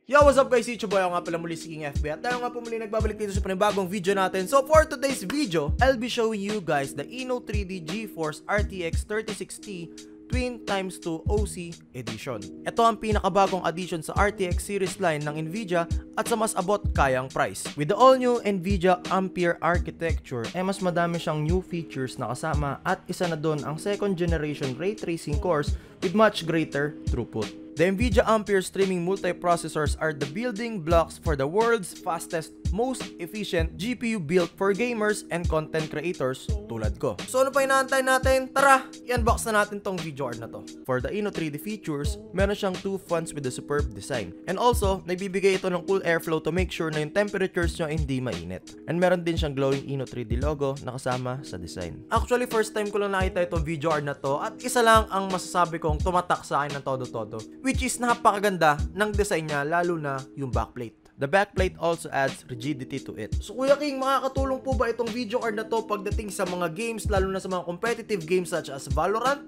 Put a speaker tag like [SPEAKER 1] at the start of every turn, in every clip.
[SPEAKER 1] Yo, what's up guys? It's your boy, ako nga pala muli si King FB. At tayo nga po muli nagbabalik dito sa panibagong video natin. So for today's video, I'll be showing you guys the Ino 3D GeForce RTX 3060 Twin x2 OC Edition. Ito ang pinakabagong addition sa RTX series line ng Nvidia at sa mas abot kayang price. With the all-new Nvidia Ampere architecture, mas madami siyang new features na kasama at isa na doon ang second generation ray tracing cores with much greater throughput. The Nvidia Ampere streaming multiprocessors are the building blocks for the world's fastest, most efficient GPU built for gamers and content creators tulad ko. So ano pa inaantay natin? Tara, i-unbox na natin tong video card na to. For the Ino 3D features, meron siyang two fans with a superb design. And also, nagbibigay ito ng cool airflow to make sure na yung temperatures nyo hindi mainit. And meron din siyang glowing Ino 3D logo na kasama sa design. Actually, first time ko lang nakita itong video card na to at isa lang ang masasabi kong tumatak sa akin ng todo-todo. Which is napakaganda ng design niya, lalo na yung backplate. The backplate also adds rigidity to it. So Kuya King, makakatulong po ba itong video card na to pagdating sa mga games, lalo na sa mga competitive games such as Valorant?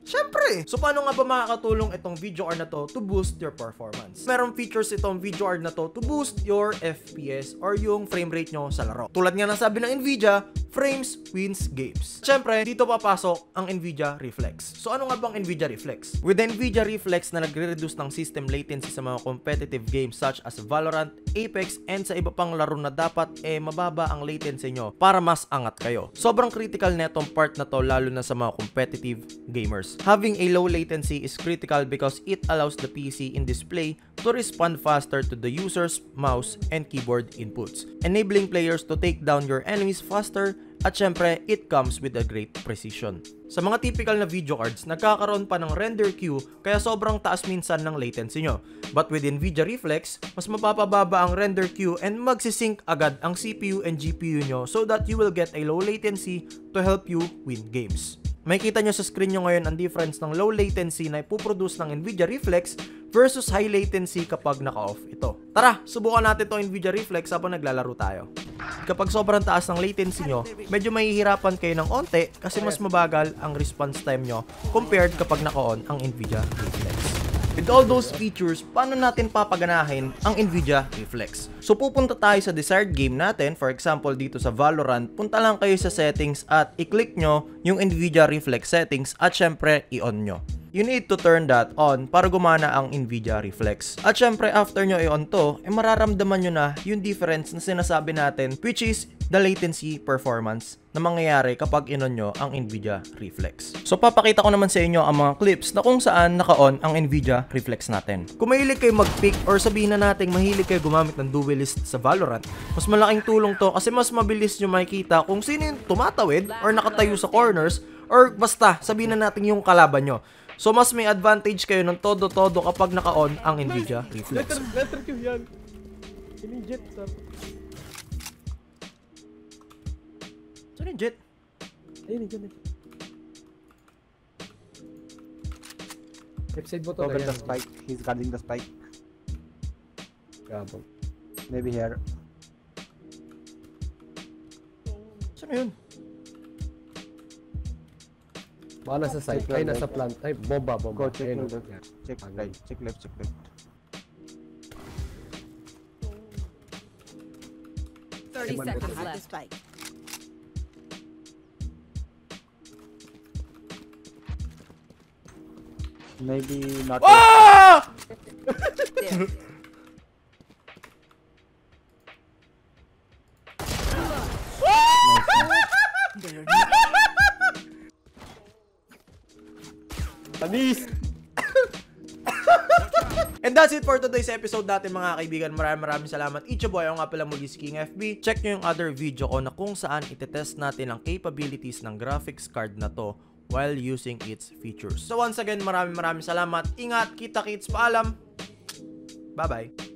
[SPEAKER 1] Siyempre! So paano nga ba makakatulong itong video card na to to boost your performance? Merong features itong video card na to boost your FPS or yung frame rate nyo sa laro. Tulad nga ng sabi ng Nvidia, frames wins games. Siyempre, dito papasok ang Nvidia Reflex. So ano nga bang Nvidia Reflex? With the Nvidia Reflex na nagre-reduce ng system latency sa mga competitive games such as Valorant, Apex, and sa iba pang laro na dapat mababa ang latency nyo para mas angat kayo. Sobrang critical na itong part na to lalo na sa mga competitive gamers. Having a low latency is critical because it allows the PC in display to respond faster to the user's mouse and keyboard inputs, enabling players to take down your enemies faster at syempre, it comes with a great precision. Sa mga typical na video cards, nagkakaroon pa ng render queue kaya sobrang taas minsan ng latency nyo. But with Nvidia Reflex, mas mapapababa ang render queue and magsisync agad ang CPU and GPU nyo so that you will get a low latency to help you win games. Makikita nyo sa screen nyo ngayon ang difference ng low latency na ipoproduce ng Nvidia Reflex versus high latency kapag naka-off ito. Tara, subukan natin itong Nvidia Reflex habang naglalaro tayo. Kapag sobrang taas ng latency nyo, medyo mahihirapan kayo ng onte kasi mas mabagal ang response time nyo compared kapag naka-on ang Nvidia Reflex. With all those features, paano natin papaganahin ang Nvidia Reflex? So pupunta tayo sa desired game natin, for example dito sa Valorant, punta lang kayo sa settings at i-click nyo yung Nvidia Reflex settings at syempre i-on nyo. You need to turn that on para gumana ang Nvidia Reflex. At syempre after nyo i-on to, mararamdaman nyo na yung difference na sinasabi natin which is the latency performance na mangyayari kapag in-on nyo ang Nvidia Reflex. So papakita ko naman sa inyo ang mga clips na kung saan naka-on ang Nvidia Reflex natin. Kung mahilig kayo mag-pick or sabihin na natin mahilig kayo gumamit ng duelist sa Valorant, mas malaking tulong to kasi mas mabilis nyo makikita kung sino yung tumatawid or nakatayo sa corners or basta sabihin na natin yung kalaban nyo. So mas may advantage kayo ng todo-todo kapag naka-on ang Nvidia Reflex.
[SPEAKER 2] Letter Q yan. Ini-jet, sir.
[SPEAKER 1] Saan yung jet?
[SPEAKER 2] Ayun, dyan. Left side mo to.
[SPEAKER 3] Over the spike. He's guarding the spike.
[SPEAKER 2] Gabong.
[SPEAKER 3] Maybe here.
[SPEAKER 1] Saan yun?
[SPEAKER 2] Baka nasa side. Ay, nasa plant. Ay, bomba.
[SPEAKER 3] Go check
[SPEAKER 2] Ayun.
[SPEAKER 3] left. Check right. Check left. Check left.
[SPEAKER 4] 30 seconds left.
[SPEAKER 3] Maybe not.
[SPEAKER 1] Ah!
[SPEAKER 4] There.
[SPEAKER 2] Anis!
[SPEAKER 1] And that's it for today's episode natin mga kaibigan. Maraming salamat. It's your boy, ako nga pala muli si King FB. Check nyo yung other video ko na kung saan itetest natin ang capabilities ng graphics card na to while using its features. So once again, maraming salamat. Ingat, kita-kits, paalam. Bye-bye.